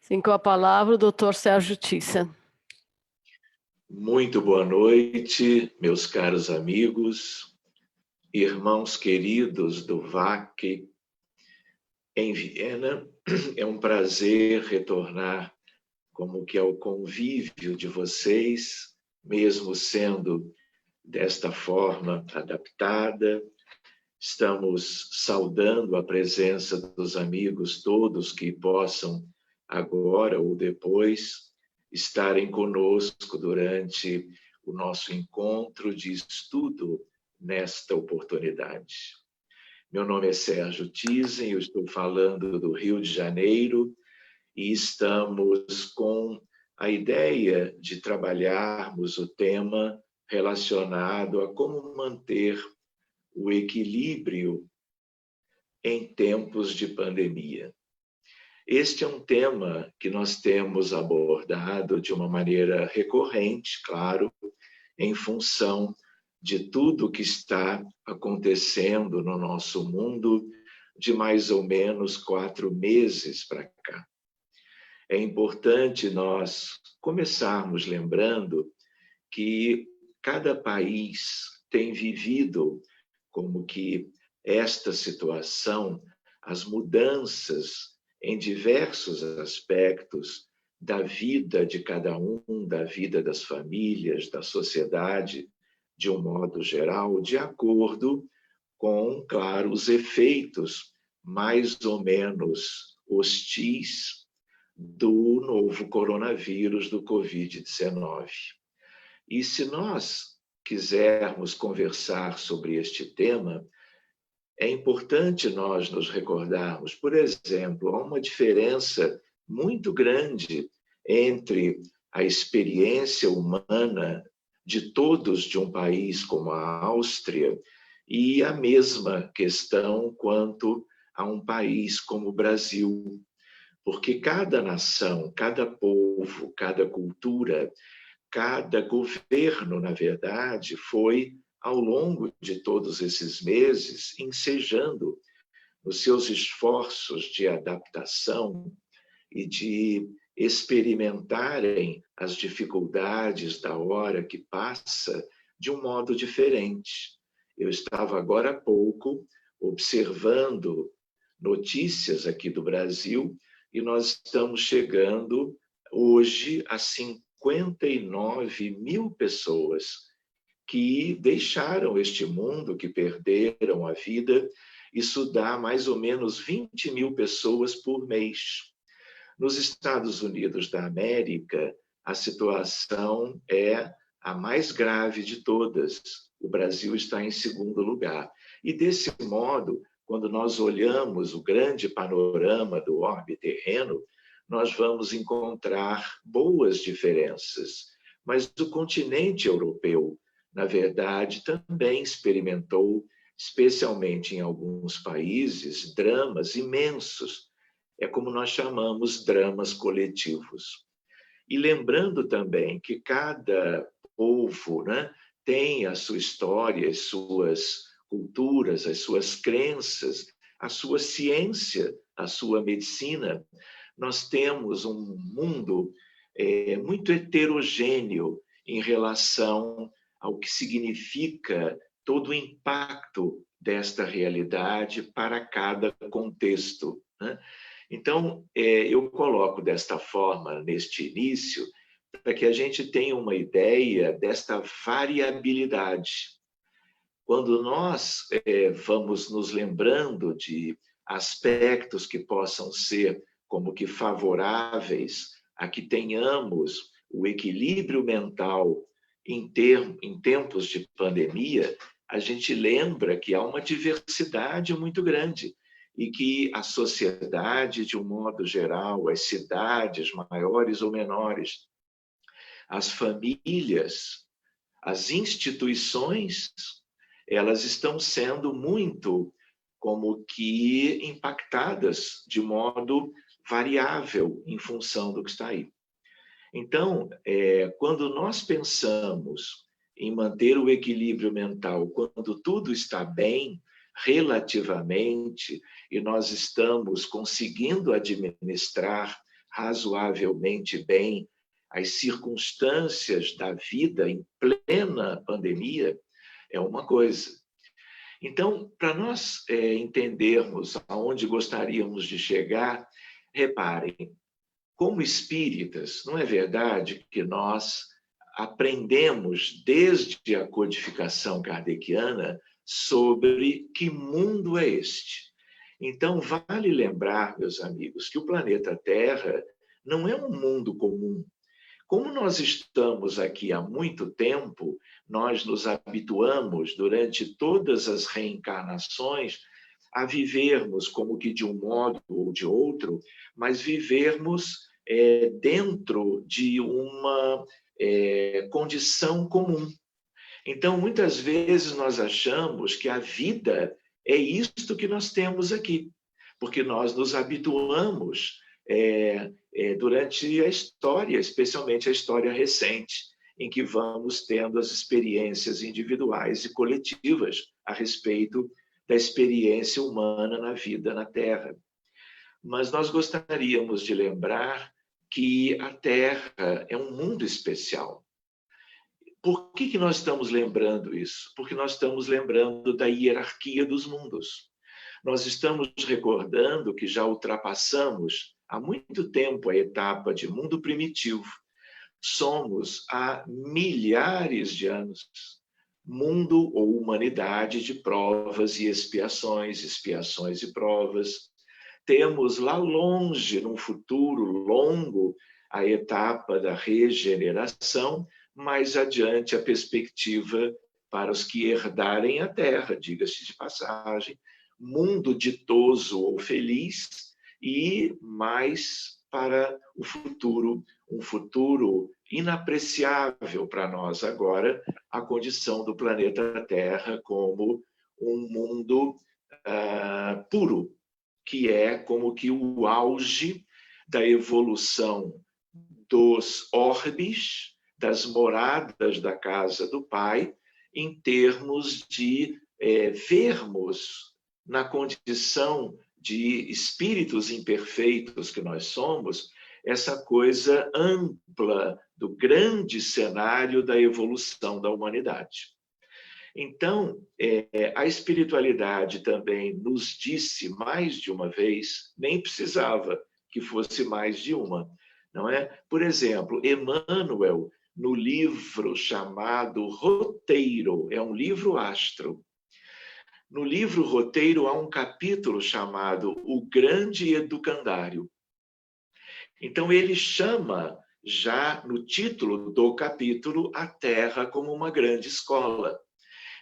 Sim, com a palavra o doutor Sérgio Thyssen. Muito boa noite, meus caros amigos, irmãos queridos do VAC em Viena. É um prazer retornar como que ao convívio de vocês, mesmo sendo desta forma adaptada. Estamos saudando a presença dos amigos todos que possam agora ou depois estarem conosco durante o nosso encontro de estudo nesta oportunidade. Meu nome é Sérgio Thyssen, eu estou falando do Rio de Janeiro e estamos com a ideia de trabalharmos o tema relacionado a como manter o equilíbrio em tempos de pandemia. Este é um tema que nós temos abordado de uma maneira recorrente, claro, em função de tudo que está acontecendo no nosso mundo de mais ou menos 4 meses para cá. É importante nós começarmos lembrando que cada país tem vivido como que esta situação, as mudanças em diversos aspectos da vida de cada um, da vida das famílias, da sociedade, de um modo geral, de acordo com, claro, os efeitos mais ou menos hostis do novo coronavírus, do Covid-19. E se nós quisermos conversar sobre este tema, é importante nós nos recordarmos, por exemplo, há uma diferença muito grande entre a experiência humana de todos de um país como a Áustria e a mesma questão quanto a um país como o Brasil. Porque cada nação, cada povo, cada cultura, cada governo, na verdade, foi, ao longo de todos esses meses, ensejando nos seus esforços de adaptação e de experimentarem as dificuldades da hora que passa de um modo diferente. Eu estava agora há pouco observando notícias aqui do Brasil e nós estamos chegando hoje a 59 mil pessoas que deixaram este mundo, que perderam a vida. Isso dá mais ou menos 20 mil pessoas por mês. Nos Estados Unidos da América, a situação é a mais grave de todas. O Brasil está em segundo lugar. E, desse modo, quando nós olhamos o grande panorama do orbe terreno, nós vamos encontrar boas diferenças. Mas o continente europeu, na verdade, também experimentou, especialmente em alguns países, dramas imensos. É como nós chamamos dramas coletivos. E lembrando também que cada povo, né, tem a sua história, as suas culturas, as suas crenças, a sua ciência, a sua medicina. Nós temos um mundo muito heterogêneo em relação ao que significa todo o impacto desta realidade para cada contexto, né? Então, eu coloco desta forma, neste início, para que a gente tenha uma ideia desta variabilidade. Quando nós vamos nos lembrando de aspectos que possam ser como que favoráveis a que tenhamos o equilíbrio mental em tempos de pandemia, a gente lembra que há uma diversidade muito grande e que a sociedade, de um modo geral, as cidades maiores ou menores, as famílias, as instituições, elas estão sendo muito como que impactadas de modo variável em função do que está aí. Então, quando nós pensamos em manter o equilíbrio mental, quando tudo está bem, relativamente, e nós estamos conseguindo administrar razoavelmente bem as circunstâncias da vida em plena pandemia, é uma coisa. Então, para nós entendermos aonde gostaríamos de chegar, reparem, como espíritas, não é verdade que nós aprendemos desde a codificação kardeciana sobre que mundo é este? Então, vale lembrar, meus amigos, que o planeta Terra não é um mundo comum. Como nós estamos aqui há muito tempo, nós nos habituamos durante todas as reencarnações a vivermos como que de um modo ou de outro, mas vivermos dentro de uma condição comum. Então, muitas vezes nós achamos que a vida é isto que nós temos aqui, porque nós nos habituamos durante a história, especialmente a história recente, em que vamos tendo as experiências individuais e coletivas a respeito da experiência humana na vida na Terra. Mas nós gostaríamos de lembrar que a Terra é um mundo especial. Por que nós estamos lembrando isso? Porque nós estamos lembrando da hierarquia dos mundos. Nós estamos recordando que já ultrapassamos há muito tempo a etapa de mundo primitivo. Somos há milhares de anos mundo ou humanidade de provas e expiações, expiações e provas. Temos lá longe, num futuro longo, a etapa da regeneração, mais adiante a perspectiva para os que herdarem a Terra, diga-se de passagem, mundo ditoso ou feliz, e mais para o futuro, um futuro inapreciável para nós agora, a condição do planeta Terra como um mundo puro, que é como que o auge da evolução dos orbes, das moradas da casa do Pai, em termos de vermos na condição de espíritos imperfeitos que nós somos, essa coisa ampla do grande cenário da evolução da humanidade. Então, a espiritualidade também nos disse mais de uma vez, nem precisava que fosse mais de uma, não é? Por exemplo, Emmanuel, no livro chamado Roteiro, é um livro astro. No livro Roteiro há um capítulo chamado O Grande Educandário. Então, ele chama, já no título do capítulo, a Terra como uma grande escola.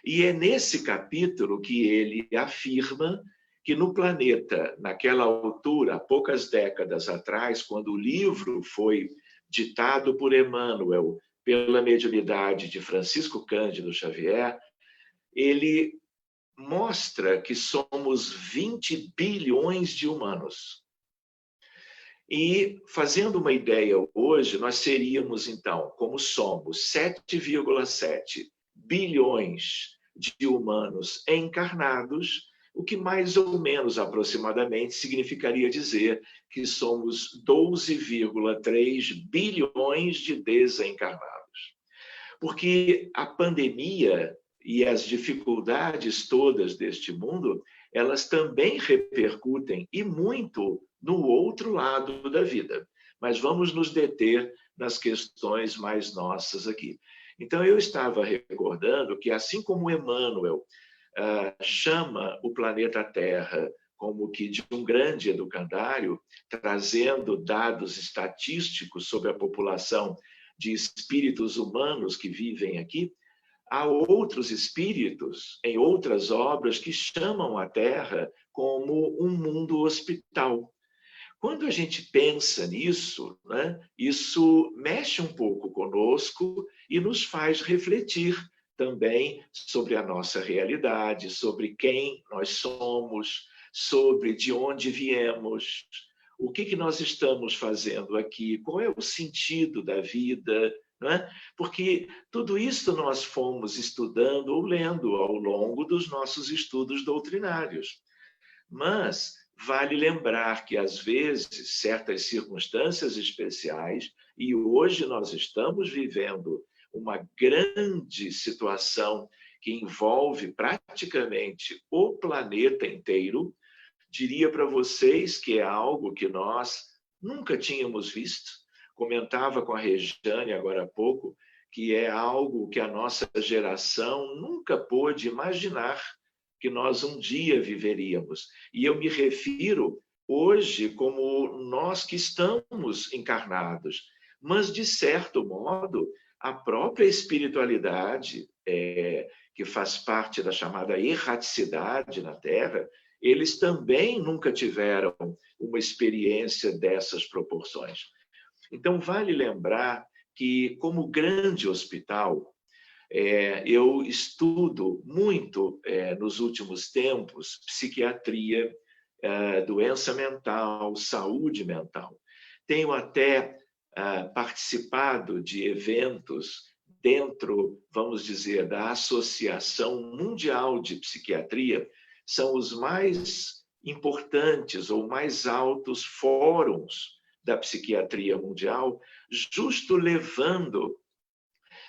E é nesse capítulo que ele afirma que no planeta, naquela altura, há poucas décadas atrás, quando o livro foi ditado por Emmanuel, pela mediunidade de Francisco Cândido Xavier, ele mostra que somos 20 bilhões de humanos. E, fazendo uma ideia hoje, nós seríamos, então, como somos, 7,7 bilhões de humanos encarnados, o que mais ou menos aproximadamente significaria dizer que somos 12,3 bilhões de desencarnados. Porque a pandemia e as dificuldades todas deste mundo, elas também repercutem, e muito, no outro lado da vida. Mas vamos nos deter nas questões mais nossas aqui. Então, eu estava recordando que, assim como Emmanuel chama o planeta Terra como que de um grande educandário, trazendo dados estatísticos sobre a população de espíritos humanos que vivem aqui, há outros espíritos, em outras obras, que chamam a Terra como um mundo hospital. Quando a gente pensa nisso, né, isso mexe um pouco conosco e nos faz refletir também sobre a nossa realidade, sobre quem nós somos, sobre de onde viemos, o que nós estamos fazendo aqui, qual é o sentido da vida, né? Porque tudo isso nós fomos estudando ou lendo ao longo dos nossos estudos doutrinários. Mas vale lembrar que, às vezes, certas circunstâncias especiais, e hoje nós estamos vivendo uma grande situação que envolve praticamente o planeta inteiro, diria para vocês que é algo que nós nunca tínhamos visto. Comentava com a Regiane agora há pouco que é algo que a nossa geração nunca pôde imaginar que nós um dia viveríamos. E eu me refiro hoje como nós que estamos encarnados, mas, de certo modo, a própria espiritualidade, que faz parte da chamada erraticidade na Terra, eles também nunca tiveram uma experiência dessas proporções. Então, vale lembrar que, como grande hospital, eu estudo muito, nos últimos tempos, psiquiatria, doença mental, saúde mental. Tenho até participado de eventos dentro, vamos dizer, da Associação Mundial de Psiquiatria. São os mais importantes ou mais altos fóruns da psiquiatria mundial, justo levando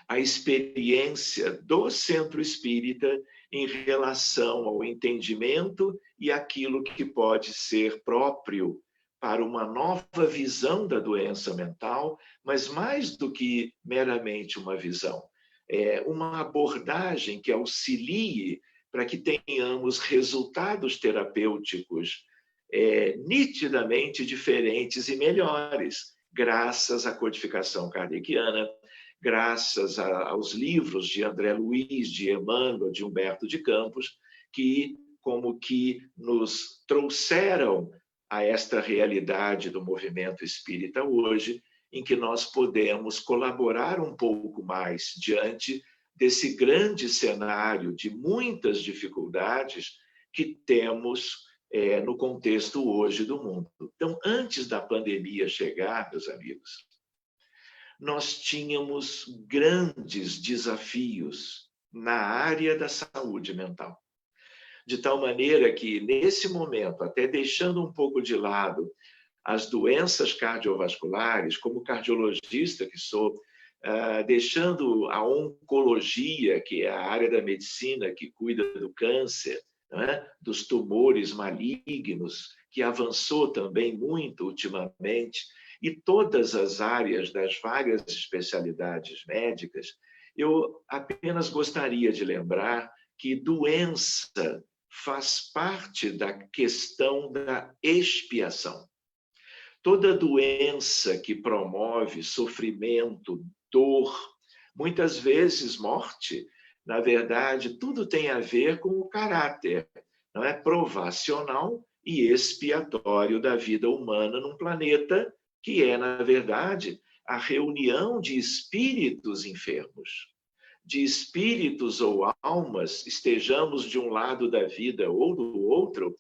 a experiência do centro espírita em relação ao entendimento e aquilo que pode ser próprio para uma nova visão da doença mental, mas mais do que meramente uma visão, uma abordagem que auxilie para que tenhamos resultados terapêuticos nitidamente diferentes e melhores, graças à codificação kardeciana, graças aos livros de André Luiz, de Emmanuel, de Humberto de Campos, que como que nos trouxeram a esta realidade do movimento espírita hoje, em que nós podemos colaborar um pouco mais diante desse grande cenário de muitas dificuldades que temos no contexto hoje do mundo. Então, antes da pandemia chegar, meus amigos, nós tínhamos grandes desafios na área da saúde mental. De tal maneira que, nesse momento, até deixando um pouco de lado as doenças cardiovasculares, como cardiologista que sou, deixando a oncologia, que é a área da medicina que cuida do câncer, dos tumores malignos, que avançou também muito ultimamente, e todas as áreas das várias especialidades médicas, eu apenas gostaria de lembrar que doença faz parte da questão da expiação. Toda doença que promove sofrimento, dor, muitas vezes morte, na verdade, tudo tem a ver com o caráter, não é, provacional e expiatório da vida humana num planeta que é, na verdade, a reunião de espíritos enfermos, de espíritos ou almas, estejamos de um lado da vida ou do outro,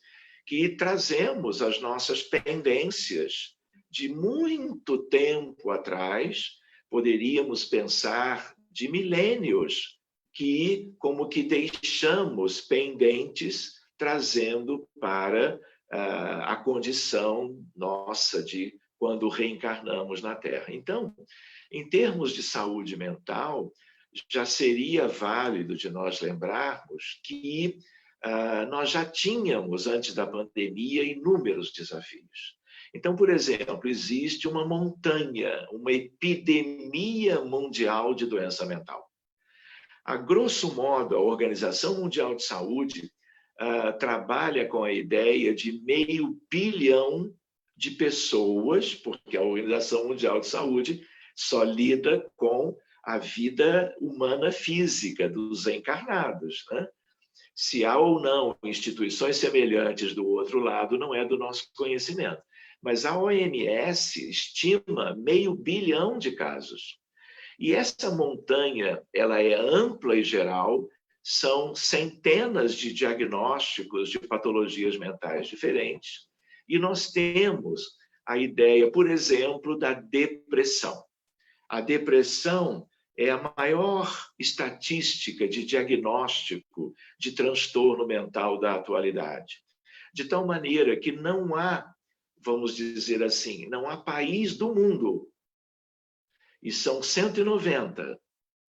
que trazemos as nossas pendências de muito tempo atrás, poderíamos pensar de milênios, que como que deixamos pendentes, trazendo para a condição nossa de quando reencarnamos na Terra. Então, em termos de saúde mental, já seria válido de nós lembrarmos que nós já tínhamos, antes da pandemia, inúmeros desafios. Então, por exemplo, existe uma montanha, uma epidemia mundial de doença mental. A grosso modo, a Organização Mundial de Saúde trabalha com a ideia de 500 milhão de pessoas, porque a Organização Mundial de Saúde só lida com a vida humana física dos encarnados, né? Se há ou não instituições semelhantes do outro lado, não é do nosso conhecimento. Mas a OMS estima 500 milhão de casos. E essa montanha, ela é ampla e geral, são centenas de diagnósticos de patologias mentais diferentes. E nós temos a ideia, por exemplo, da depressão. A depressão é a maior estatística de diagnóstico de transtorno mental da atualidade. de tal maneira que não há, vamos dizer assim, não há país do mundo, e são 190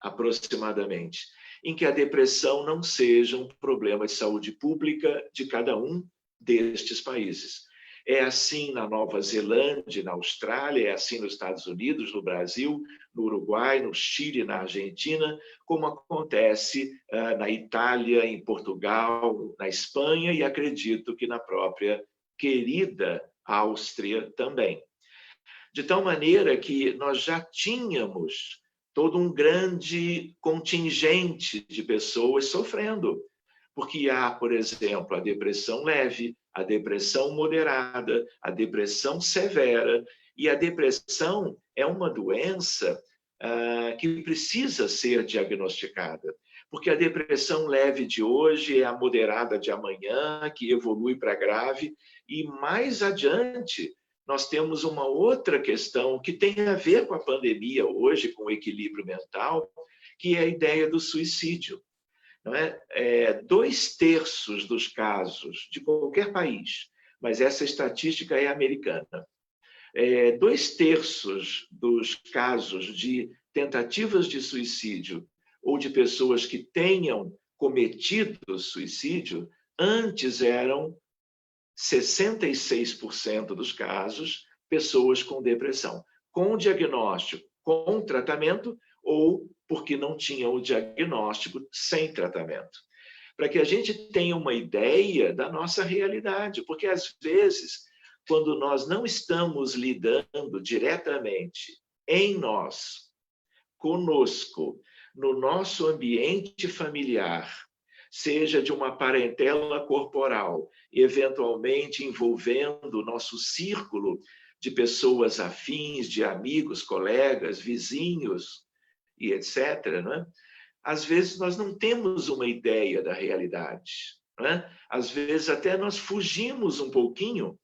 aproximadamente, em que a depressão não seja um problema de saúde pública de cada um destes países. É assim na Nova Zelândia, na Austrália, é assim nos Estados Unidos, no Brasil, no Uruguai, no Chile, na Argentina, como acontece na Itália, em Portugal, na Espanha e acredito que na própria querida Áustria também. De tal maneira que nós já tínhamos todo um grande contingente de pessoas sofrendo, porque há, por exemplo, a depressão leve, a depressão moderada, a depressão severa, e a depressão é uma doença que precisa ser diagnosticada, porque a depressão leve de hoje é a moderada de amanhã, que evolui para grave, e mais adiante nós temos uma outra questão que tem a ver com a pandemia hoje, com o equilíbrio mental, que é a ideia do suicídio. Não é? 2/3 dos casos de qualquer país, mas essa estatística é americana, 2/3 dos casos de tentativas de suicídio ou de pessoas que tenham cometido suicídio, antes eram 66% dos casos, pessoas com depressão, com diagnóstico, com tratamento, ou porque não tinham o diagnóstico sem tratamento. Para que a gente tenha uma ideia da nossa realidade, porque às vezes, quando nós não estamos lidando diretamente em nós, conosco, no nosso ambiente familiar, seja de uma parentela corporal, eventualmente envolvendo o nosso círculo de pessoas afins, de amigos, colegas, vizinhos e etc., não é? Às vezes nós não temos uma ideia da realidade, não é? Às vezes até nós fugimos um pouquinho,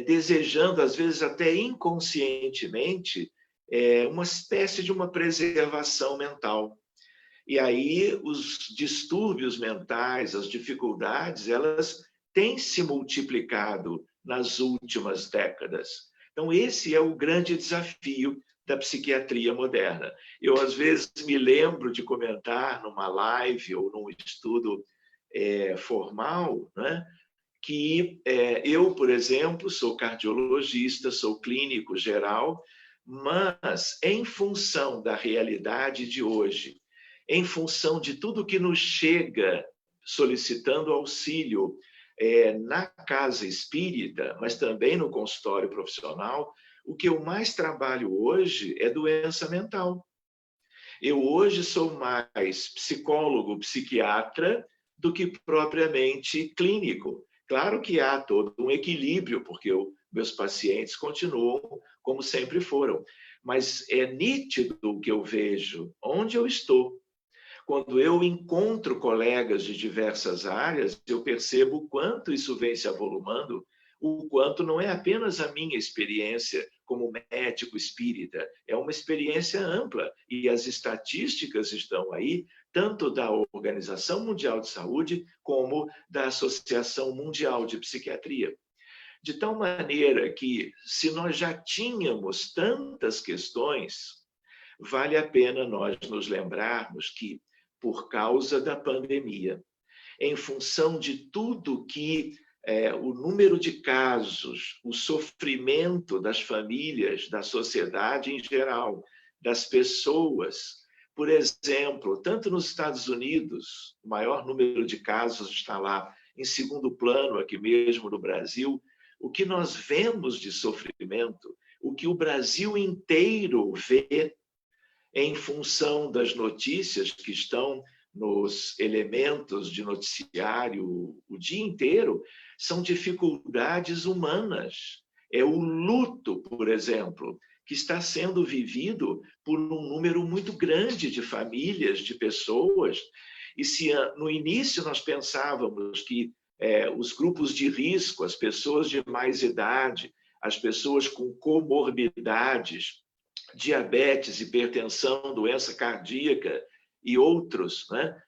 desejando, às vezes até inconscientemente, uma espécie de uma preservação mental. E aí os distúrbios mentais, as dificuldades, elas têm se multiplicado nas últimas décadas. Então, esse é o grande desafio da psiquiatria moderna. Eu, às vezes, me lembro de comentar numa live ou num estudo formal, né, que eu, por exemplo, sou cardiologista, sou clínico geral, mas em função da realidade de hoje, em função de tudo que nos chega solicitando auxílio na casa espírita, mas também no consultório profissional, o que eu mais trabalho hoje é doença mental. Eu hoje sou mais psicólogo, psiquiatra, do que propriamente clínico. Claro que há todo um equilíbrio, porque meus pacientes continuam como sempre foram, mas é nítido o que eu vejo, onde eu estou. Quando eu encontro colegas de diversas áreas, eu percebo o quanto isso vem se avolumando, o quanto não é apenas a minha experiência como médico espírita, é uma experiência ampla, e as estatísticas estão aí, tanto da Organização Mundial de Saúde, como da Associação Mundial de Psiquiatria. De tal maneira que, se nós já tínhamos tantas questões, vale a pena nós nos lembrarmos que, por causa da pandemia, em função de tudo que o número de casos, o sofrimento das famílias, da sociedade em geral, das pessoas. Por exemplo, tanto nos Estados Unidos, o maior número de casos está lá, em segundo plano, aqui mesmo no Brasil, o que nós vemos de sofrimento, o que o Brasil inteiro vê em função das notícias que estão nos elementos de noticiário o dia inteiro, são dificuldades humanas. É o luto, por exemplo, que está sendo vivido por um número muito grande de famílias, de pessoas. E se no início nós pensávamos que os grupos de risco, as pessoas de mais idade, as pessoas com comorbidades, diabetes, hipertensão, doença cardíaca e outros, né,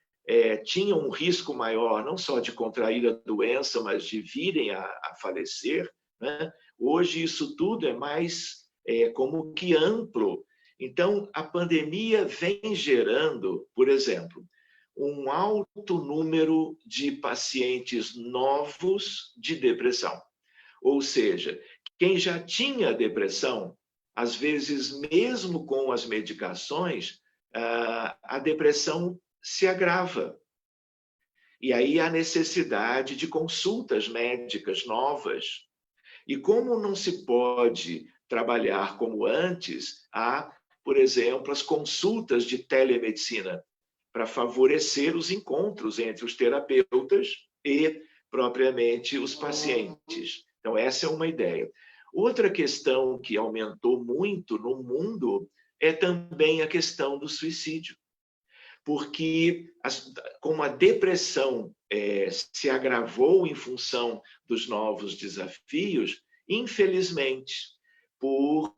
tinham um risco maior, não só de contrair a doença, mas de virem a falecer, né? Hoje isso tudo é mais como que amplo. Então, a pandemia vem gerando, por exemplo, um alto número de pacientes novos de depressão. Ou seja, quem já tinha depressão, às vezes, mesmo com as medicações, a depressão se agrava. E aí há necessidade de consultas médicas novas. E como não se pode trabalhar como antes, há, por exemplo, as consultas de telemedicina para favorecer os encontros entre os terapeutas e, propriamente, os pacientes. Então, essa é uma ideia. Outra questão que aumentou muito no mundo é também a questão do suicídio. Porque, como a depressão se agravou em função dos novos desafios, infelizmente, por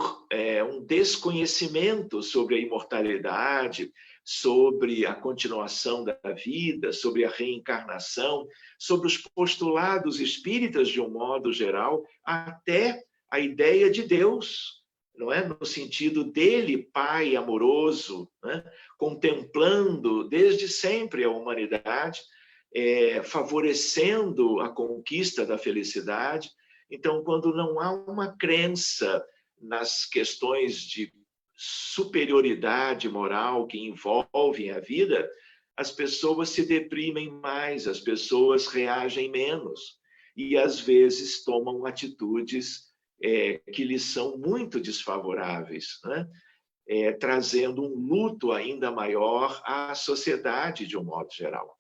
um desconhecimento sobre a imortalidade, sobre a continuação da vida, sobre a reencarnação, sobre os postulados espíritas de um modo geral, até a ideia de Deus, não é? No sentido dele, Pai amoroso, né? Contemplando desde sempre a humanidade, favorecendo a conquista da felicidade. Então, quando não há uma crença nas questões de superioridade moral que envolvem a vida, as pessoas se deprimem mais, as pessoas reagem menos e, às vezes, tomam atitudes que lhes são muito desfavoráveis, né? Trazendo um luto ainda maior à sociedade de um modo geral.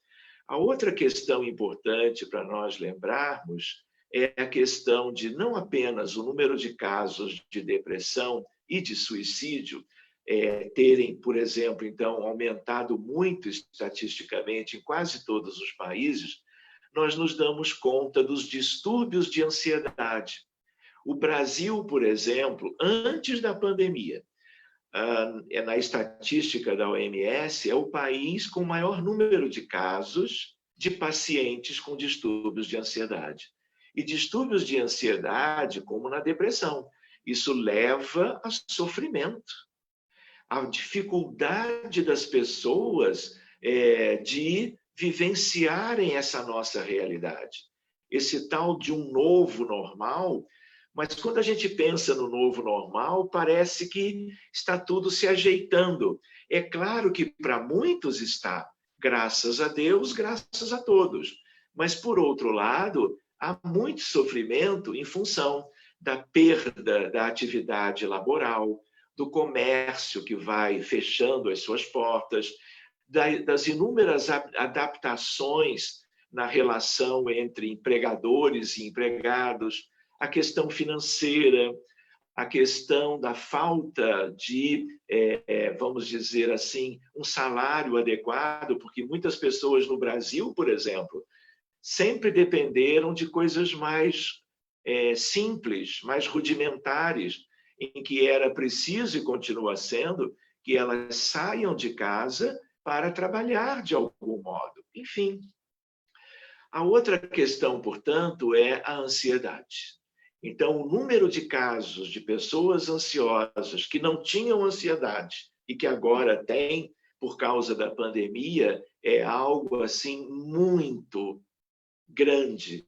A outra questão importante para nós lembrarmos é a questão de não apenas o número de casos de depressão e de suicídio terem, por exemplo, então, aumentado muito estatisticamente em quase todos os países, nós nos damos conta dos distúrbios de ansiedade. O Brasil, por exemplo, antes da pandemia, na estatística da OMS, é o país com o maior número de casos de pacientes com distúrbios de ansiedade. E distúrbios de ansiedade, como na depressão, isso leva a sofrimento. A dificuldade das pessoas de vivenciarem essa nossa realidade. Esse tal de um novo normal. Mas quando a gente pensa no novo normal, parece que está tudo se ajeitando. É claro que para muitos está, graças a Deus, graças a todos. Mas, por outro lado, há muito sofrimento em função da perda da atividade laboral, do comércio que vai fechando as suas portas, das inúmeras adaptações na relação entre empregadores e empregados, a questão financeira, a questão da falta de, vamos dizer assim, um salário adequado, porque muitas pessoas no Brasil, por exemplo, sempre dependeram de coisas mais simples, mais rudimentares, em que era preciso, e continua sendo, que elas saiam de casa para trabalhar de algum modo. Enfim. A outra questão, portanto, é a ansiedade. Então, o número de casos de pessoas ansiosas que não tinham ansiedade e que agora têm por causa da pandemia é algo assim muito grande.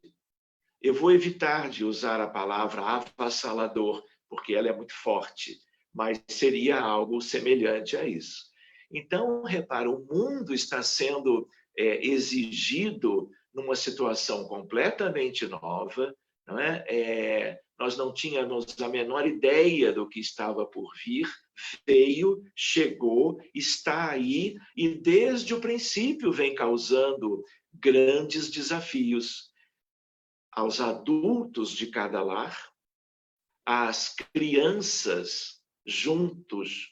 Eu vou evitar de usar a palavra avassalador, porque ela é muito forte, mas seria algo semelhante a isso. Então, repara, o mundo está sendo exigido numa situação completamente nova, não é? Nós não tínhamos a menor ideia do que estava por vir, veio, chegou, está aí e desde o princípio vem causando grandes desafios aos adultos de cada lar, às crianças juntas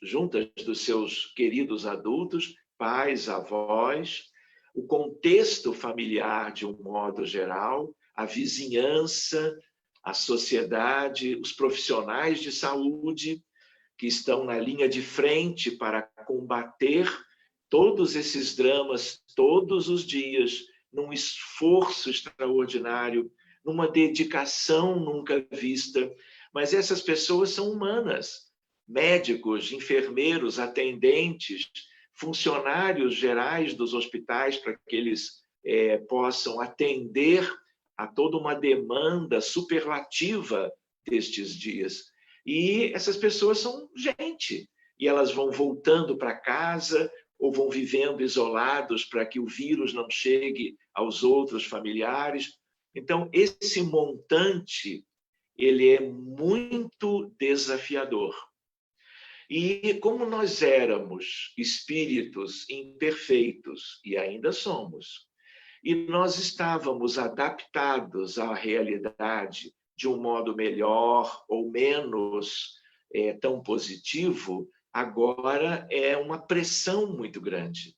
dos seus queridos adultos, pais, avós, o contexto familiar de um modo geral, a vizinhança, a sociedade, os profissionais de saúde que estão na linha de frente para combater todos esses dramas, todos os dias, num esforço extraordinário, numa dedicação nunca vista. Mas essas pessoas são humanas, médicos, enfermeiros, atendentes, funcionários gerais dos hospitais, para que eles possam atender a toda uma demanda superlativa destes dias. E essas pessoas são gente, e elas vão voltando para casa ou vão vivendo isolados para que o vírus não chegue aos outros familiares. Então, esse montante, ele é muito desafiador. E como nós éramos espíritos imperfeitos, e ainda somos, e nós estávamos adaptados à realidade de um modo melhor ou menos tão positivo, agora é uma pressão muito grande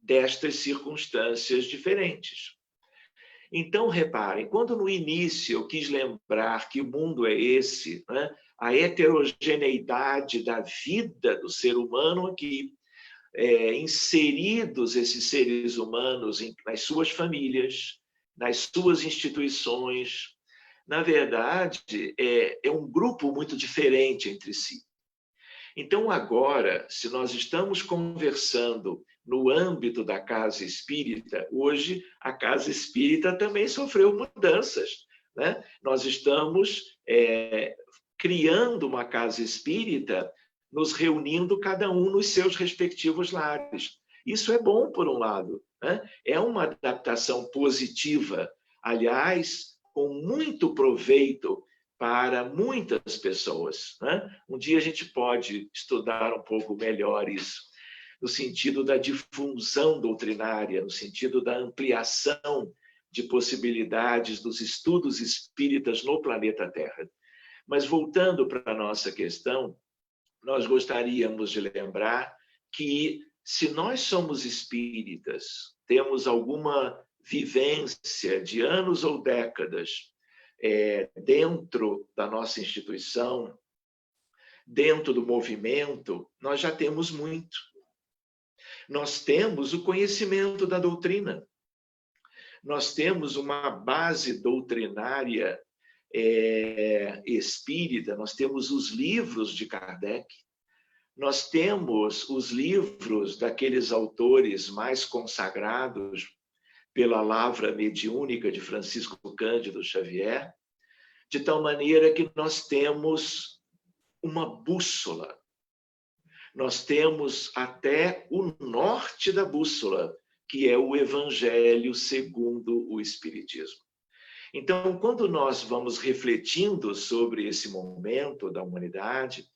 destas circunstâncias diferentes. Então, reparem, quando no início eu quis lembrar que o mundo é esse, né? A heterogeneidade da vida do ser humano aqui, inseridos esses seres humanos nas suas famílias, nas suas instituições, na verdade, é um grupo muito diferente entre si. Então, agora, se nós estamos conversando no âmbito da casa espírita, hoje a casa espírita também sofreu mudanças, né? Nós estamos criando uma casa espírita, nos reunindo cada um nos seus respectivos lares. Isso é bom, por um lado, né? É uma adaptação positiva, aliás, com muito proveito para muitas pessoas, né? Um dia a gente pode estudar um pouco melhor isso, no sentido da difusão doutrinária, no sentido da ampliação de possibilidades dos estudos espíritas no planeta Terra. Mas voltando para a nossa questão, nós gostaríamos de lembrar que, se nós somos espíritas, temos alguma vivência de anos ou décadas dentro da nossa instituição, dentro do movimento, nós já temos muito. Nós temos o conhecimento da doutrina. Nós temos uma base doutrinária espírita, nós temos os livros de Kardec, nós temos os livros daqueles autores mais consagrados pela lavra mediúnica de Francisco Cândido Xavier, de tal maneira que nós temos uma bússola. Nós temos até o norte da bússola, que é o Evangelho segundo o Espiritismo. Então, quando nós vamos refletindo sobre esse momento da humanidade,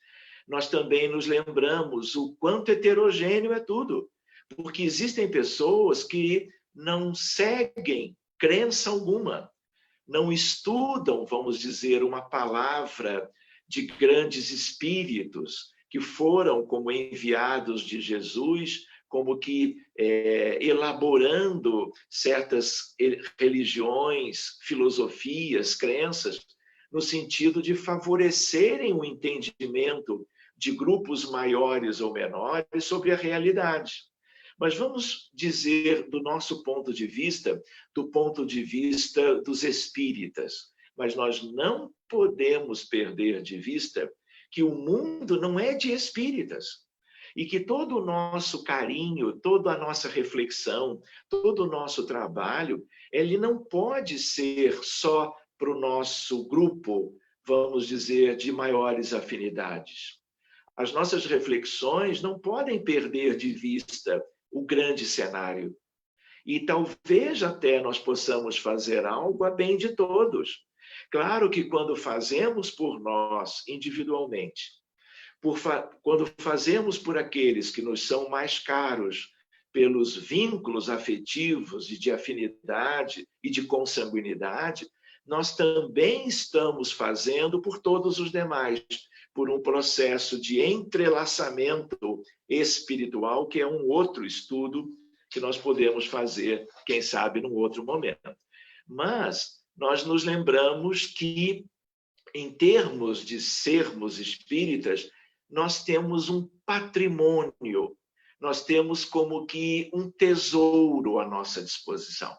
nós também nos lembramos o quanto heterogêneo é tudo, porque existem pessoas que não seguem crença alguma, não estudam, vamos dizer, uma palavra de grandes espíritos que foram como enviados de Jesus, como que elaborando certas religiões, filosofias, crenças, no sentido de favorecerem o entendimento de grupos maiores ou menores sobre a realidade. Mas vamos dizer do nosso ponto de vista, do ponto de vista dos espíritas. Mas nós não podemos perder de vista que o mundo não é de espíritas. E que todo o nosso carinho, toda a nossa reflexão, todo o nosso trabalho, ele não pode ser só para o nosso grupo, vamos dizer, de maiores afinidades. As nossas reflexões não podem perder de vista o grande cenário. E talvez até nós possamos fazer algo a bem de todos. Claro que quando fazemos por nós, individualmente, quando fazemos por aqueles que nos são mais caros, pelos vínculos afetivos e de afinidade e de consanguinidade, nós também estamos fazendo por todos os demais, por um processo de entrelaçamento espiritual, que é um outro estudo que nós podemos fazer, quem sabe, num outro momento. Mas nós nos lembramos que, em termos de sermos espíritas, nós temos um patrimônio, nós temos como que um tesouro à nossa disposição.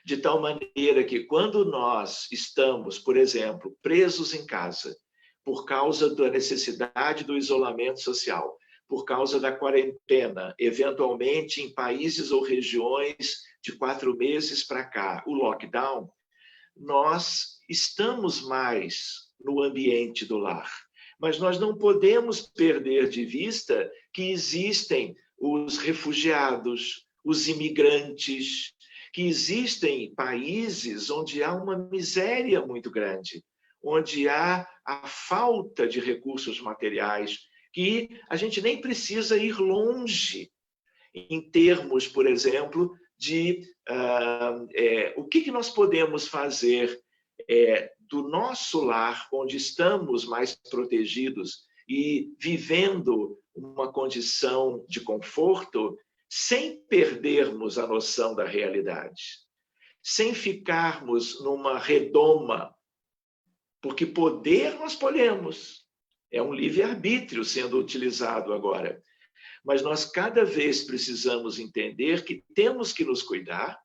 De tal maneira que quando nós estamos, por exemplo, presos em casa, por causa da necessidade do isolamento social, por causa da quarentena, eventualmente em países ou regiões de 4 meses para cá, o lockdown, nós estamos mais no ambiente do lar. Mas nós não podemos perder de vista que existem os refugiados, os imigrantes, que existem países onde há uma miséria muito grande, onde há a falta de recursos materiais, que a gente nem precisa ir longe em termos, por exemplo, de o que nós podemos fazer do nosso lar, onde estamos mais protegidos e vivendo uma condição de conforto, sem perdermos a noção da realidade, sem ficarmos numa redoma, porque poder nós podemos, é um livre-arbítrio sendo utilizado agora, mas nós cada vez precisamos entender que temos que nos cuidar,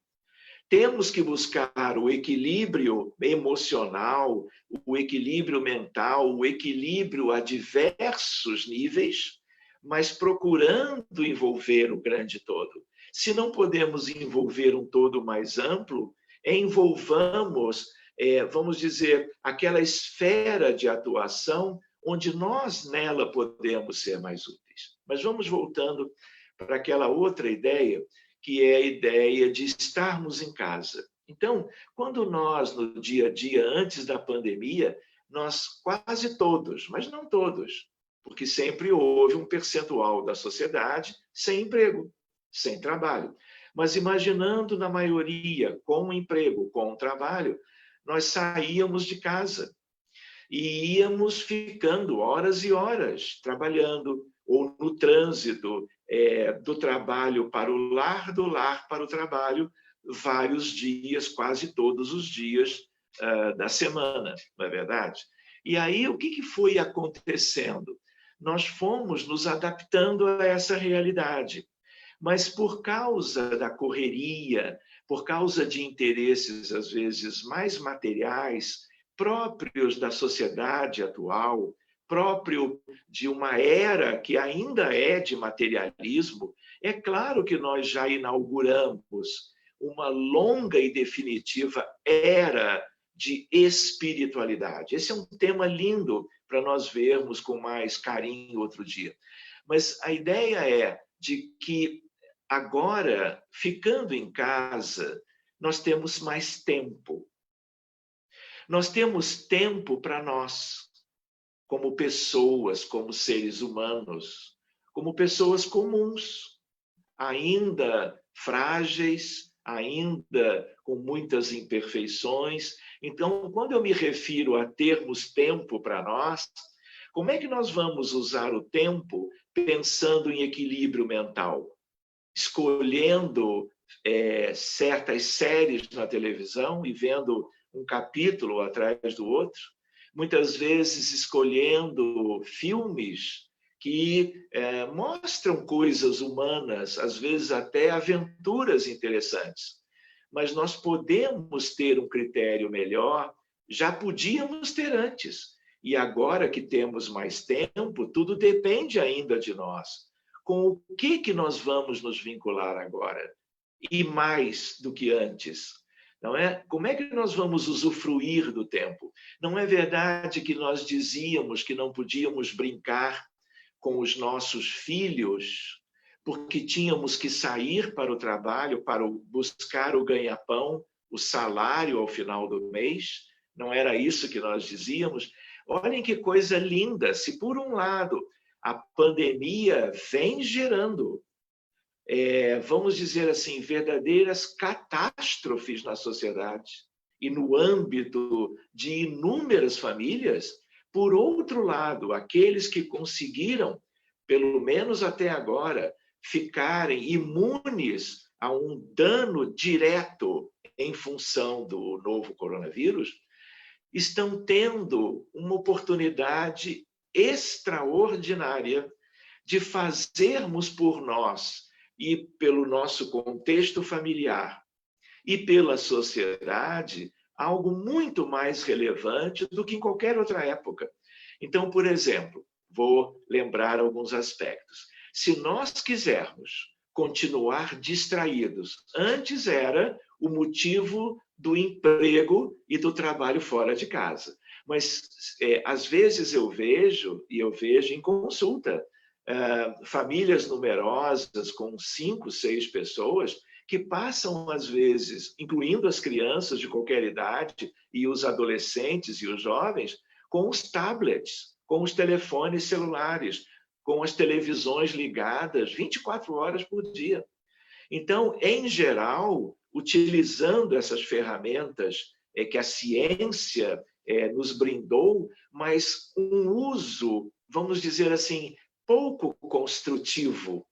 temos que buscar o equilíbrio emocional, o equilíbrio mental, o equilíbrio a diversos níveis, mas procurando envolver o grande todo. Se não podemos envolver um todo mais amplo, envolvamos, vamos dizer, aquela esfera de atuação onde nós nela podemos ser mais úteis. Mas vamos voltando para aquela outra ideia, que é a ideia de estarmos em casa. Então, quando nós, no dia a dia, antes da pandemia, nós quase todos, mas não todos, porque sempre houve um percentual da sociedade sem emprego, sem trabalho. Mas imaginando na maioria, com emprego, com trabalho, nós saíamos de casa e íamos ficando horas e horas trabalhando, ou no trânsito do trabalho para o lar, do lar para o trabalho, vários dias, quase todos os dias da semana, não é verdade? E aí, o que foi acontecendo? Nós fomos nos adaptando a essa realidade, mas por causa da correria, por causa de interesses, às vezes, mais materiais, próprios da sociedade atual, próprio de uma era que ainda é de materialismo, é claro que nós já inauguramos uma longa e definitiva era de espiritualidade. Esse é um tema lindo para nós vermos com mais carinho outro dia. Mas a ideia é de que agora, ficando em casa, nós temos mais tempo. Nós temos tempo para nós, como pessoas, como seres humanos, como pessoas comuns, ainda frágeis, ainda com muitas imperfeições. Então, quando eu me refiro a termos tempo para nós, como é que nós vamos usar o tempo pensando em equilíbrio mental? Escolhendo certas séries na televisão e vendo um capítulo atrás do outro, muitas vezes escolhendo filmes que mostram coisas humanas, às vezes até aventuras interessantes. Mas nós podemos ter um critério melhor, já podíamos ter antes. E agora que temos mais tempo, tudo depende ainda de nós. Com o que nós vamos nos vincular agora? E mais do que antes. Não é? Como é que nós vamos usufruir do tempo? Não é verdade que nós dizíamos que não podíamos brincar com os nossos filhos porque tínhamos que sair para o trabalho, para buscar o ganha-pão, o salário ao final do mês? Não era isso que nós dizíamos? Olhem que coisa linda! Se, por um lado, a pandemia vem gerando vamos dizer assim, verdadeiras catástrofes na sociedade e no âmbito de inúmeras famílias, por outro lado, aqueles que conseguiram, pelo menos até agora, ficarem imunes a um dano direto em função do novo coronavírus, estão tendo uma oportunidade extraordinária de fazermos por nós e pelo nosso contexto familiar e pela sociedade algo muito mais relevante do que em qualquer outra época. Então, por exemplo, vou lembrar alguns aspectos. Se nós quisermos continuar distraídos, antes era o motivo do emprego e do trabalho fora de casa. Mas, às vezes eu vejo em consulta, famílias numerosas com 5, 6 pessoas que passam, às vezes, incluindo as crianças de qualquer idade e os adolescentes e os jovens, com os tablets, com os telefones celulares, com as televisões ligadas 24 horas por dia. Então, em geral, utilizando essas ferramentas que a ciência nos brindou, mas um uso, vamos dizer assim, pouco construtivo,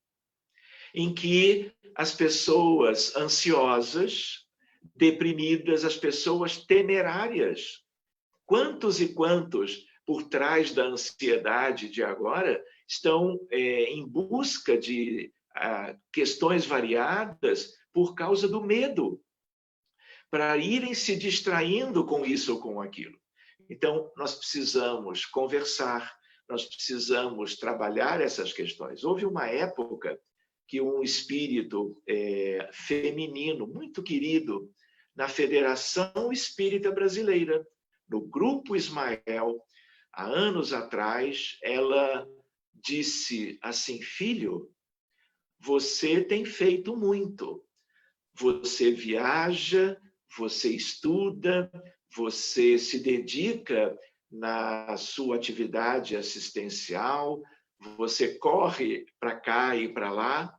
em que as pessoas ansiosas, deprimidas, as pessoas temerárias, quantos e quantos por trás da ansiedade de agora estão em busca de questões variadas por causa do medo, para irem se distraindo com isso ou com aquilo. Então, nós precisamos conversar, nós precisamos trabalhar essas questões. Houve uma época que um espírito feminino muito querido na Federação Espírita Brasileira, no Grupo Ismael, há anos atrás, ela disse assim: filho, você tem feito muito. Você viaja, você estuda, você se dedica na sua atividade assistencial, você corre para cá e para lá,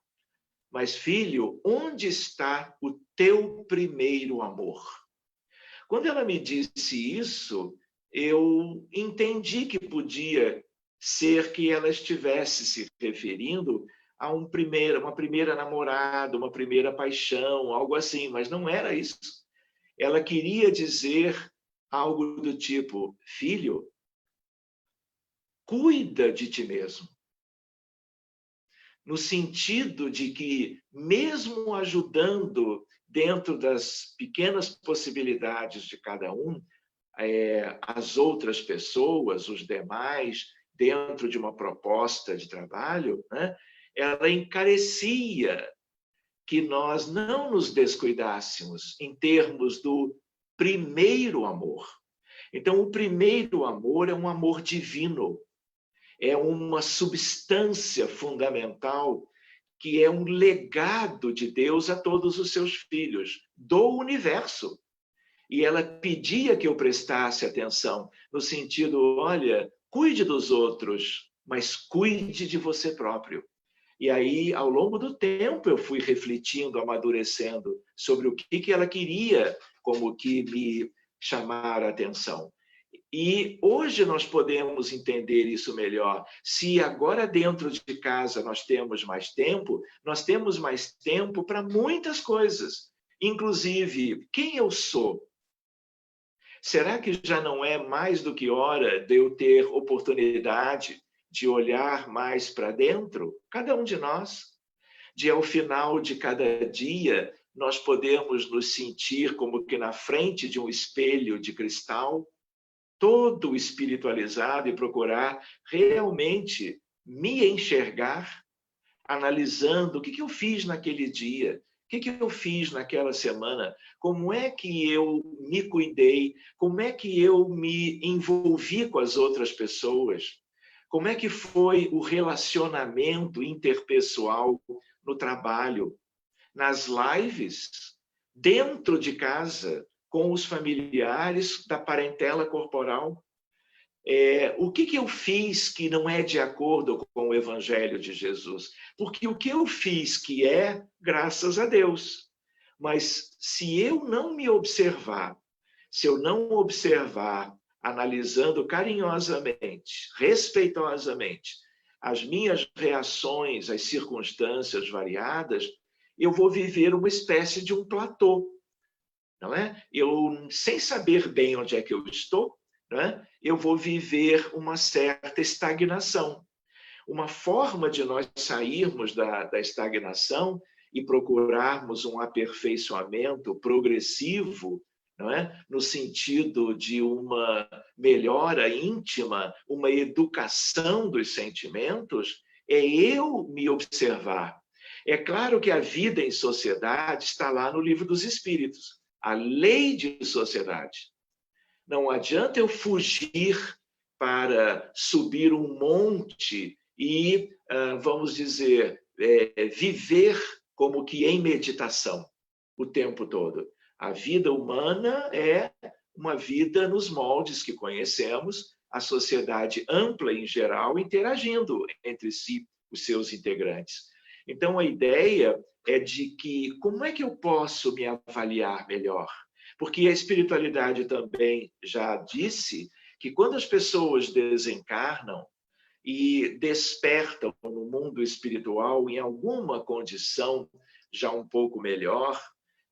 mas, filho, onde está o teu primeiro amor? Quando ela me disse isso, eu entendi que podia ser que ela estivesse se referindo a uma primeira namorada, uma primeira paixão, algo assim, mas não era isso. Ela queria dizer algo do tipo: filho, cuida de ti mesmo. No sentido de que, mesmo ajudando dentro das pequenas possibilidades de cada um, as outras pessoas, os demais, dentro de uma proposta de trabalho, né, ela encarecia que nós não nos descuidássemos em termos do primeiro amor. Então, o primeiro amor é um amor divino, é uma substância fundamental que é um legado de Deus a todos os seus filhos, do universo. E ela pedia que eu prestasse atenção, no sentido: olha, cuide dos outros, mas cuide de você próprio. E aí, ao longo do tempo, eu fui refletindo, amadurecendo sobre o que ela queria como que me chamar a atenção. E hoje nós podemos entender isso melhor. Se agora dentro de casa nós temos mais tempo para muitas coisas. Inclusive, quem eu sou? Será que já não é mais do que hora de eu ter oportunidade de olhar mais para dentro? Cada um de nós. De ao final de cada dia, nós podemos nos sentir como que na frente de um espelho de cristal, todo espiritualizado, e procurar realmente me enxergar, analisando o que eu fiz naquele dia, o que eu fiz naquela semana, como é que eu me cuidei, como é que eu me envolvi com as outras pessoas, como é que foi o relacionamento interpessoal no trabalho, nas lives, dentro de casa, com os familiares da parentela corporal. O que eu fiz que não é de acordo com o Evangelho de Jesus? Porque o que eu fiz que graças a Deus. Mas se eu não me observar, se eu não observar, analisando carinhosamente, respeitosamente, as minhas reações às circunstâncias variadas, eu vou viver uma espécie de um platô. Não é? Eu, sem saber bem onde é que eu estou, não é? Eu vou viver uma certa estagnação. uma forma de nós sairmos da estagnação e procurarmos um aperfeiçoamento progressivo, não é? No sentido de uma melhora íntima, uma educação dos sentimentos, é eu me observar. É claro que a vida em sociedade está lá no Livro dos Espíritos, a lei de sociedade. Não adianta eu fugir para subir um monte e, vamos dizer, viver como que em meditação o tempo todo. A vida humana é uma vida nos moldes que conhecemos, a sociedade ampla em geral interagindo entre si, os seus integrantes. Então, a ideia é de que como é que eu posso me avaliar melhor? Porque a espiritualidade também já disse que quando as pessoas desencarnam e despertam no mundo espiritual em alguma condição já um pouco melhor,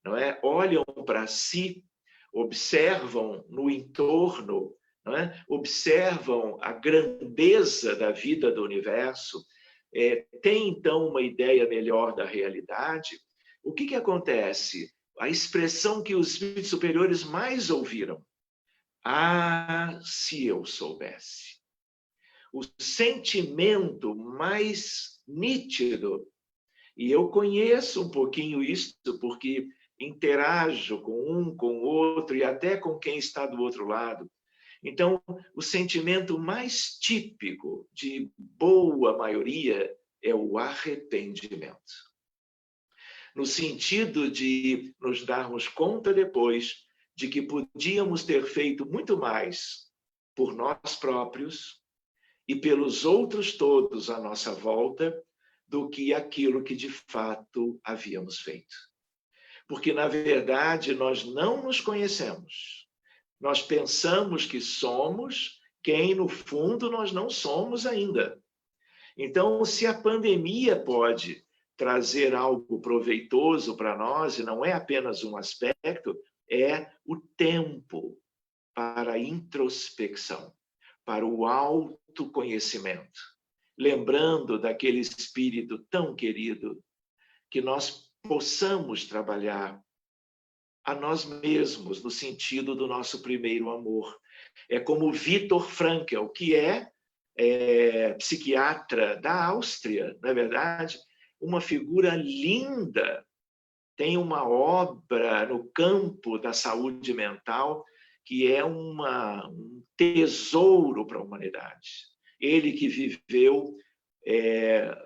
não é? Olham para si, observam no entorno, não é? Observam a grandeza da vida do universo, têm então uma ideia melhor da realidade. O que acontece? A expressão que os espíritos superiores mais ouviram: ah, se eu soubesse. O sentimento mais nítido, e eu conheço um pouquinho isso, porque interajo com um, com o outro, e até com quem está do outro lado. Então, o sentimento mais típico de boa maioria é o arrependimento. No sentido de nos darmos conta depois de que podíamos ter feito muito mais por nós próprios e pelos outros todos à nossa volta do que aquilo que de fato havíamos feito. Porque, na verdade, nós não nos conhecemos. Nós pensamos que somos quem, no fundo, nós não somos ainda. Então, se a pandemia pode trazer algo proveitoso para nós, e não é apenas um aspecto, é o tempo para a introspecção, para o autoconhecimento. Lembrando daquele espírito tão querido, que nós possamos trabalhar a nós mesmos no sentido do nosso primeiro amor. É como Viktor Frankl, que é psiquiatra da Áustria, não é verdade? Uma figura linda, tem uma obra no campo da saúde mental que é um tesouro para a humanidade. Ele que viveu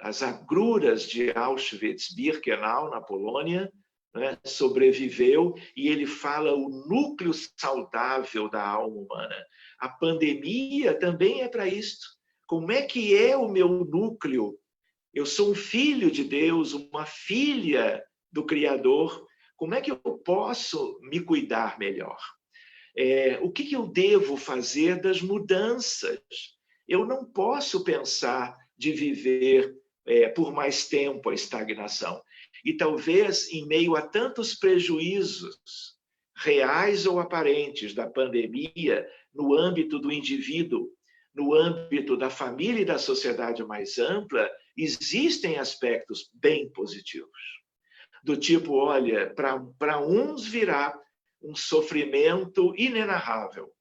as agruras de Auschwitz-Birkenau, na Polônia, né? Sobreviveu, e ele fala o núcleo saudável da alma humana. A pandemia também é para isto. Como é que é o meu núcleo? Eu sou um filho de Deus, uma filha do Criador. Como é que eu posso me cuidar melhor? O que eu devo fazer das mudanças? Eu não posso pensar de viver por mais tempo a estagnação. E talvez, em meio a tantos prejuízos, reais ou aparentes, da pandemia, no âmbito do indivíduo, no âmbito da família e da sociedade mais ampla, existem aspectos bem positivos. Do tipo, olha, para uns virá um sofrimento inenarrável.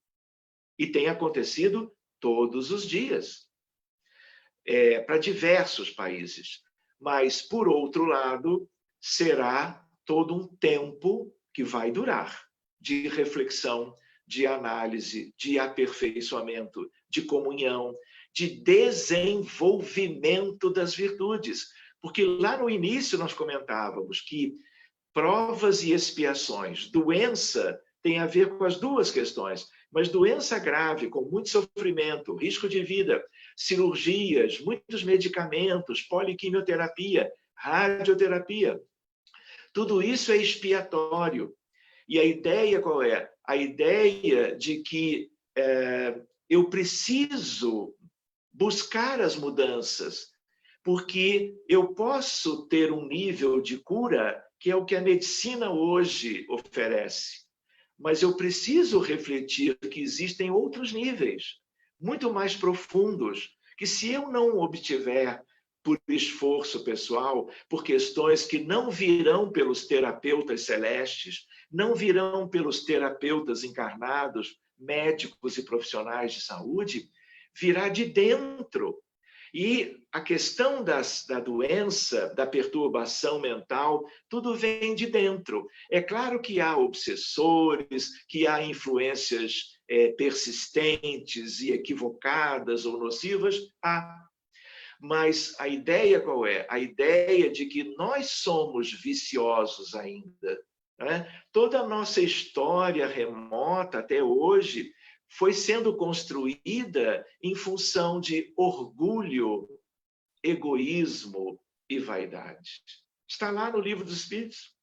E tem acontecido todos os dias, para diversos países. Mas, por outro lado, será todo um tempo que vai durar de reflexão, de análise, de aperfeiçoamento, de comunhão, de desenvolvimento das virtudes. Porque lá no início nós comentávamos que provas e expiações, doença tem a ver com as duas questões, mas doença grave, com muito sofrimento, risco de vida, cirurgias, muitos medicamentos, poliquimioterapia, radioterapia, tudo isso é expiatório. E a ideia qual é? A ideia de que eu preciso buscar as mudanças, porque eu posso ter um nível de cura que é o que a medicina hoje oferece. Mas eu preciso refletir que existem outros níveis, muito mais profundos, que se eu não obtiver por esforço pessoal, por questões que não virão pelos terapeutas celestes, não virão pelos terapeutas encarnados, médicos e profissionais de saúde, virá de dentro. E a questão da doença, da perturbação mental, tudo vem de dentro. É claro que há obsessores, que há influências persistentes e equivocadas ou nocivas, há. Mas a ideia qual é? A ideia de que nós somos viciosos ainda. Né? Toda a nossa história remota até hoje foi sendo construída em função de orgulho, egoísmo e vaidade. Está lá no Livro dos Espíritos,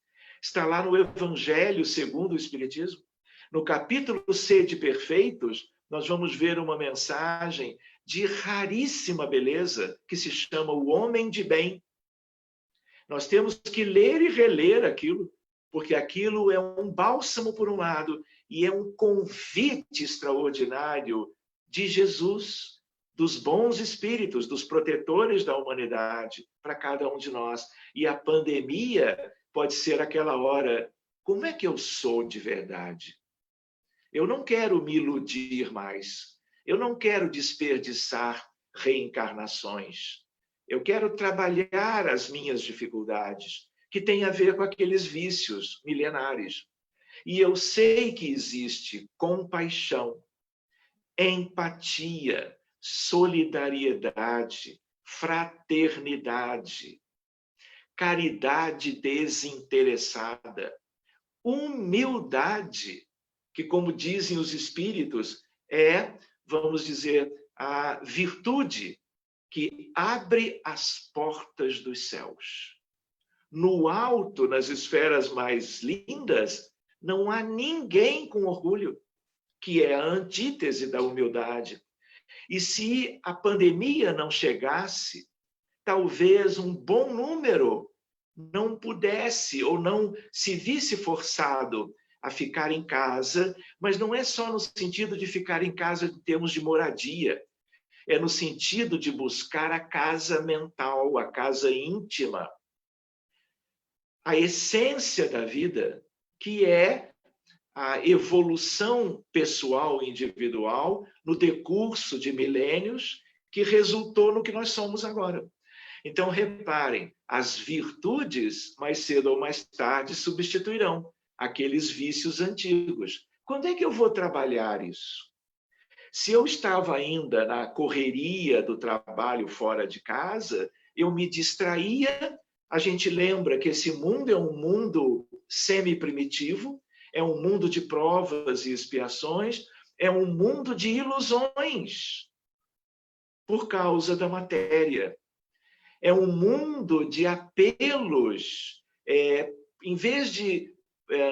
está lá no Evangelho segundo o Espiritismo. No capítulo Sede Perfeitos, nós vamos ver uma mensagem de raríssima beleza, que se chama O Homem de Bem. Nós temos que ler e reler aquilo, porque aquilo é um bálsamo por um lado, e é um convite extraordinário de Jesus, dos bons espíritos, dos protetores da humanidade, para cada um de nós. E a pandemia pode ser aquela hora, como é que eu sou de verdade? Eu não quero me iludir mais. Eu não quero desperdiçar reencarnações. Eu quero trabalhar as minhas dificuldades, que têm a ver com aqueles vícios milenares. E eu sei que existe compaixão, empatia, solidariedade, fraternidade, caridade desinteressada, humildade, que, como dizem os espíritos, é, vamos dizer, a virtude que abre as portas dos céus. No alto, nas esferas mais lindas, não há ninguém com orgulho, que é a antítese da humildade. E se a pandemia não chegasse, talvez um bom número não pudesse ou não se visse forçado a ficar em casa, mas não é só no sentido de ficar em casa em termos de moradia, é no sentido de buscar a casa mental, a casa íntima, a essência da vida, que é a evolução pessoal e individual no decurso de milênios que resultou no que nós somos agora. Então, reparem, as virtudes, mais cedo ou mais tarde, substituirão aqueles vícios antigos. Quando é que eu vou trabalhar isso? Se eu estava ainda na correria do trabalho fora de casa, eu me distraía. A gente lembra que esse mundo é um mundo semi-primitivo, é um mundo de provas e expiações, é um mundo de ilusões por causa da matéria. É um mundo de apelos. Em vez de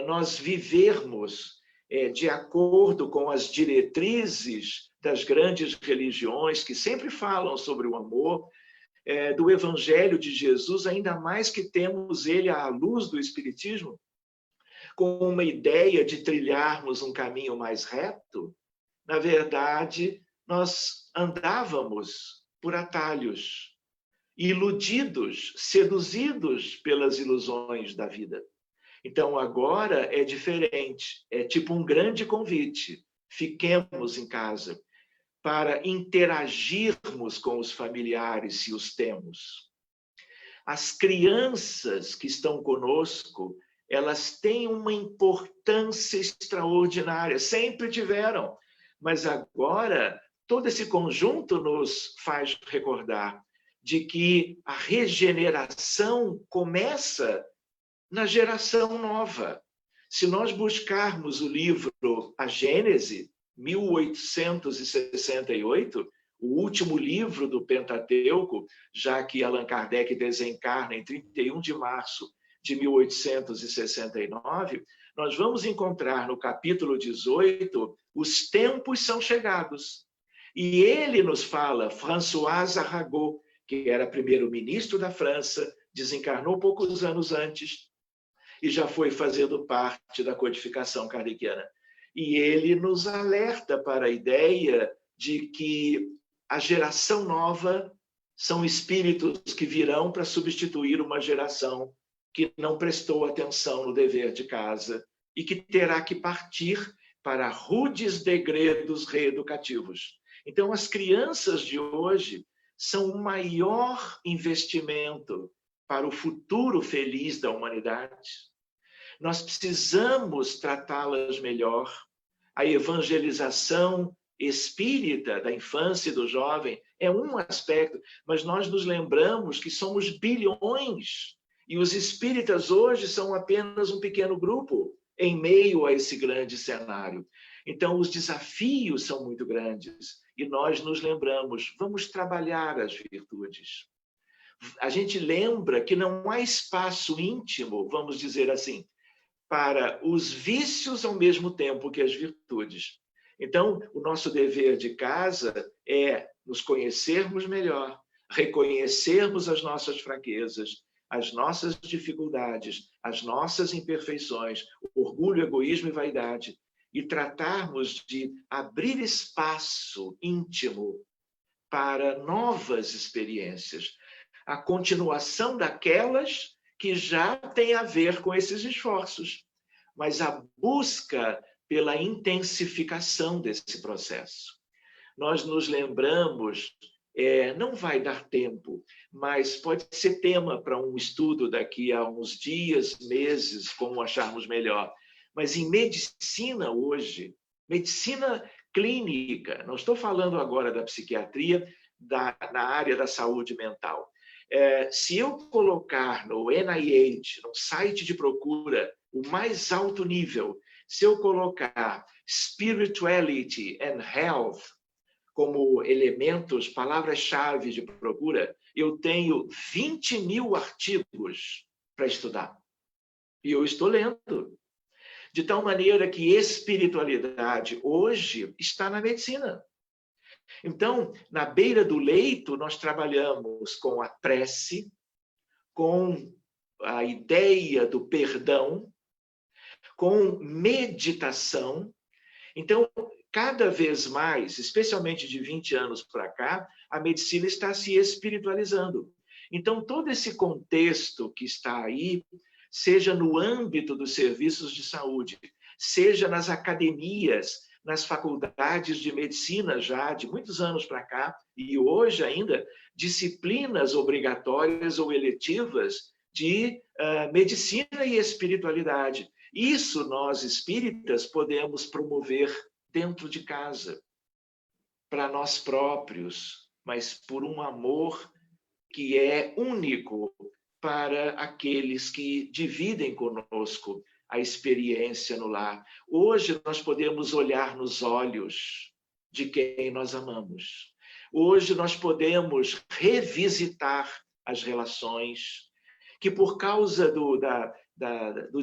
nós vivermos de acordo com as diretrizes das grandes religiões, que sempre falam sobre o amor, do Evangelho de Jesus, ainda mais que temos ele à luz do Espiritismo, com uma ideia de trilharmos um caminho mais reto, na verdade, nós andávamos por atalhos, iludidos, seduzidos pelas ilusões da vida. Então, agora é diferente, é tipo um grande convite. Fiquemos em casa para interagirmos com os familiares, se os temos. As crianças que estão conosco, elas têm uma importância extraordinária, sempre tiveram, mas agora todo esse conjunto nos faz recordar de que a regeneração começa na geração nova. Se nós buscarmos o livro A Gênese, 1868, o último livro do Pentateuco, já que Allan Kardec desencarna em 31 de março de 1869, nós vamos encontrar no capítulo 18, os tempos são chegados. E ele nos fala, François Arago, que era primeiro-ministro da França, desencarnou poucos anos antes e já foi fazendo parte da codificação kardeciana. E ele nos alerta para a ideia de que a geração nova são espíritos que virão para substituir uma geração que não prestou atenção no dever de casa e que terá que partir para rudes degredos reeducativos. Então, as crianças de hoje são o maior investimento para o futuro feliz da humanidade. Nós precisamos tratá-las melhor. A evangelização espírita da infância e do jovem é um aspecto, mas nós nos lembramos que somos bilhões e os espíritas hoje são apenas um pequeno grupo em meio a esse grande cenário. Então, os desafios são muito grandes e nós nos lembramos, vamos trabalhar as virtudes. A gente lembra que não há espaço íntimo, vamos dizer assim, para os vícios ao mesmo tempo que as virtudes. Então, o nosso dever de casa é nos conhecermos melhor, reconhecermos as nossas fraquezas, as nossas dificuldades, as nossas imperfeições, orgulho, egoísmo e vaidade, e tratarmos de abrir espaço íntimo para novas experiências, a continuação daquelas que já têm a ver com esses esforços, mas a busca pela intensificação desse processo. Nós nos lembramos, não vai dar tempo, mas pode ser tema para um estudo daqui a uns dias, meses, como acharmos melhor. Mas em medicina hoje, medicina clínica, não estou falando agora da psiquiatria, na área da saúde mental. Se eu colocar no NIH, no site de procura, o mais alto nível, se eu colocar spirituality and health como elementos, palavras-chave de procura, eu tenho 20 mil artigos para estudar. E eu estou lendo. De tal maneira que espiritualidade hoje está na medicina. Então, na beira do leito, nós trabalhamos com a prece, com a ideia do perdão, com meditação. Então, cada vez mais, especialmente de 20 anos para cá, a medicina está se espiritualizando. Então, todo esse contexto que está aí, seja no âmbito dos serviços de saúde, seja nas academias, nas faculdades de medicina já de muitos anos para cá, e hoje ainda, disciplinas obrigatórias ou eletivas de medicina e espiritualidade. Isso nós, espíritas, podemos promover dentro de casa, para nós próprios, mas por um amor que é único para aqueles que dividem conosco a experiência no lar. Hoje nós podemos olhar nos olhos de quem nós amamos. Hoje nós podemos revisitar as relações que por causa do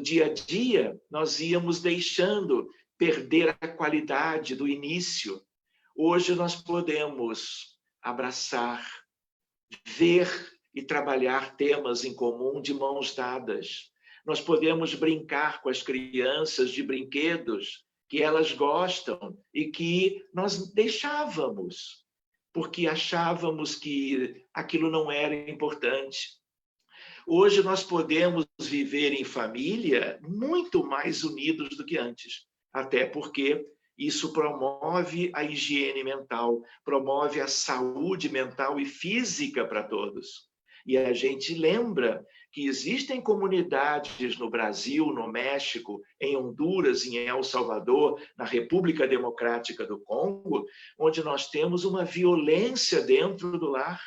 dia a dia nós íamos deixando perder a qualidade do início. Hoje nós podemos abraçar, ver e trabalhar temas em comum de mãos dadas. Nós podemos brincar com as crianças de brinquedos que elas gostam e que nós deixávamos, porque achávamos que aquilo não era importante. Hoje nós podemos viver em família muito mais unidos do que antes, até porque isso promove a higiene mental, promove a saúde mental e física para todos. E a gente lembra que existem comunidades no Brasil, no México, em Honduras, em El Salvador, na República Democrática do Congo, onde nós temos uma violência dentro do lar,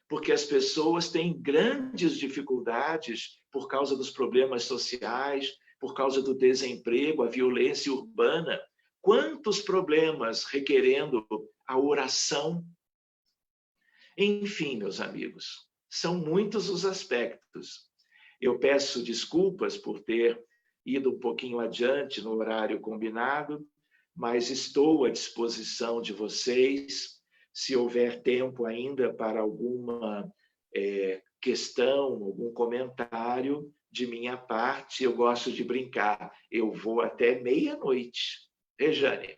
porque as pessoas têm grandes dificuldades por causa dos problemas sociais, por causa do desemprego, a violência urbana. Quantos problemas requerendo a oração? Enfim, meus amigos, são muitos os aspectos. Eu peço desculpas por ter ido um pouquinho adiante no horário combinado, mas estou à disposição de vocês. Se houver tempo ainda para alguma questão, algum comentário de minha parte, eu gosto de brincar. Eu vou até meia-noite. Rejane.